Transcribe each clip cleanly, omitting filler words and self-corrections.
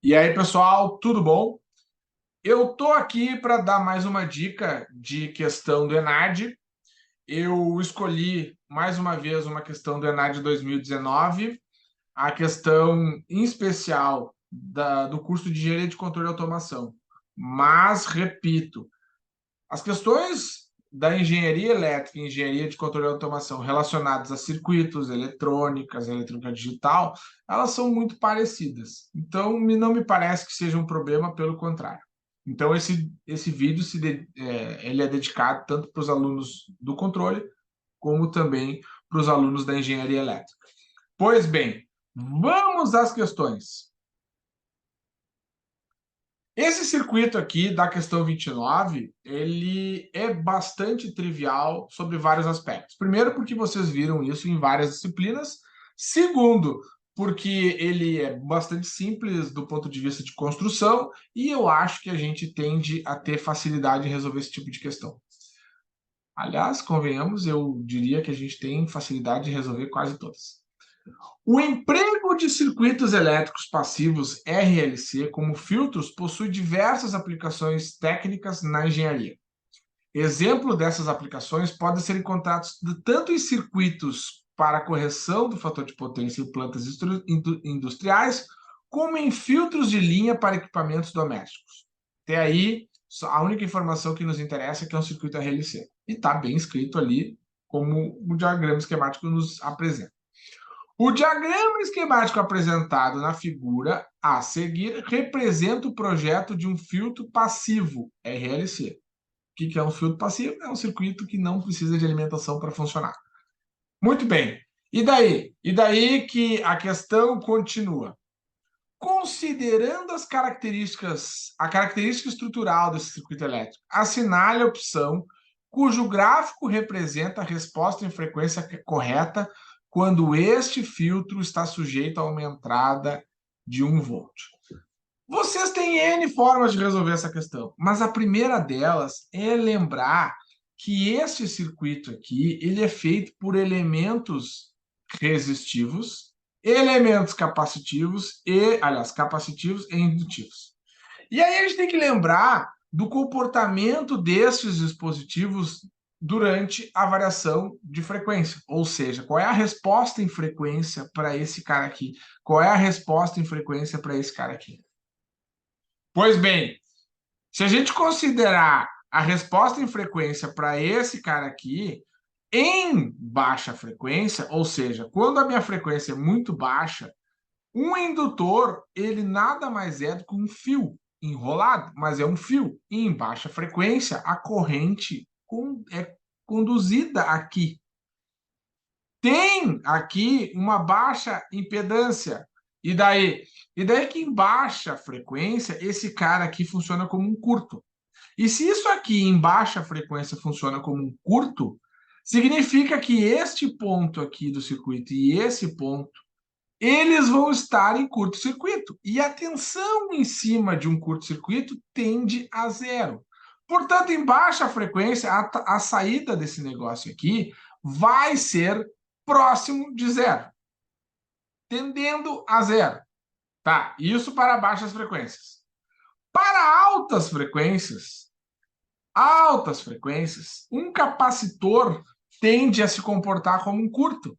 E aí, pessoal, tudo bom? Eu tô aqui para dar mais uma dica de questão do ENAD. Eu escolhi mais uma vez uma questão do ENAD 2019, a questão em especial do curso de Engenharia de Controle e Automação. Mas, repito, as questões da engenharia elétrica e engenharia de controle e automação relacionadas a circuitos, eletrônicas, eletrônica digital, elas são muito parecidas. Então, não me parece que seja um problema, pelo contrário. Então, esse vídeo ele é dedicado tanto para os alunos do controle, como também para os alunos da engenharia elétrica. Pois bem, vamos às questões. Esse circuito aqui da questão 29, ele é bastante trivial sobre vários aspectos. Primeiro, porque vocês viram isso em várias disciplinas. Segundo, porque ele é bastante simples do ponto de vista de construção e eu acho que a gente tende a ter facilidade em resolver esse tipo de questão. Aliás, convenhamos, eu diria que a gente tem facilidade de resolver quase todas. O emprego de circuitos elétricos passivos RLC como filtros possui diversas aplicações técnicas na engenharia. Exemplo dessas aplicações podem ser encontrados tanto em circuitos para correção do fator de potência em plantas industriais, como em filtros de linha para equipamentos domésticos. Até aí, a única informação que nos interessa é que é um circuito RLC. E está bem escrito ali, como o diagrama esquemático nos apresenta. O diagrama esquemático apresentado na figura a seguir representa o projeto de um filtro passivo, RLC. O que é um filtro passivo? É um circuito que não precisa de alimentação para funcionar. Muito bem. E daí? E daí que a questão continua. Considerando a característica estrutural desse circuito elétrico, assinale a opção cujo gráfico representa a resposta em frequência correta quando este filtro está sujeito a uma entrada de 1 volt. Vocês têm N formas de resolver essa questão, mas a primeira delas é lembrar que este circuito aqui ele é feito por elementos resistivos, elementos capacitivos capacitivos e indutivos. E aí a gente tem que lembrar do comportamento desses dispositivos durante a variação de frequência, ou seja, qual é a resposta em frequência para esse cara aqui? Qual é a resposta em frequência para esse cara aqui? Pois bem, se a gente considerar a resposta em frequência para esse cara aqui, em baixa frequência, ou seja, quando a minha frequência é muito baixa, um indutor, ele nada mais é do que um fio enrolado, mas é um fio. E em baixa frequência, a corrente é conduzida aqui. Tem aqui uma baixa impedância. E daí? E daí que em baixa frequência, esse cara aqui funciona como um curto. E se isso aqui em baixa frequência funciona como um curto, significa que este ponto aqui do circuito e esse ponto, eles vão estar em curto-circuito. E a tensão em cima de um curto-circuito tende a zero. Portanto, em baixa frequência, a saída desse negócio aqui vai ser próximo de zero, tendendo a zero. Tá? Isso para baixas frequências. Para altas frequências, um capacitor tende a se comportar como um curto.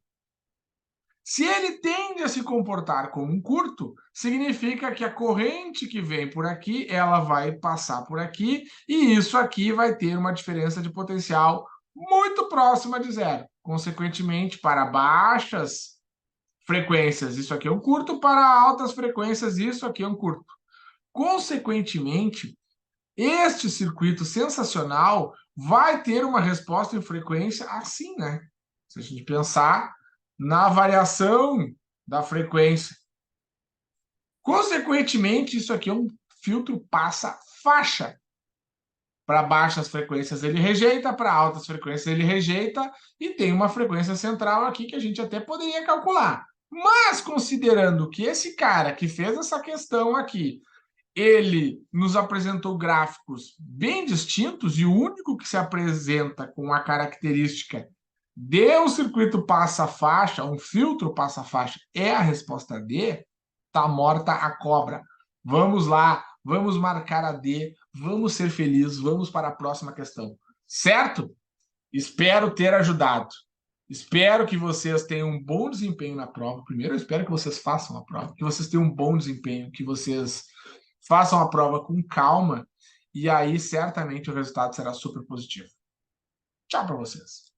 Se ele tende a se comportar como um curto, significa que a corrente que vem por aqui, ela vai passar por aqui, e isso aqui vai ter uma diferença de potencial muito próxima de zero. Consequentemente, para baixas frequências, isso aqui é um curto, para altas frequências, isso aqui é um curto. Consequentemente, este circuito sensacional vai ter uma resposta em frequência assim, né? Se a gente pensar na variação da frequência. Consequentemente, isso aqui é um filtro passa-faixa. Para baixas frequências ele rejeita, para altas frequências ele rejeita, e tem uma frequência central aqui que a gente até poderia calcular. Mas considerando que esse cara que fez essa questão aqui, ele nos apresentou gráficos bem distintos, e o único que se apresenta com a característica de um circuito passa-faixa, um filtro passa-faixa, é a resposta D, tá morta a cobra. Vamos lá, vamos marcar a D, vamos ser felizes, vamos para a próxima questão. Certo? Espero ter ajudado. Espero que vocês tenham um bom desempenho na prova. Primeiro, eu espero que vocês façam a prova, que vocês tenham um bom desempenho, que vocês façam a prova com calma, e aí certamente o resultado será super positivo. Tchau para vocês.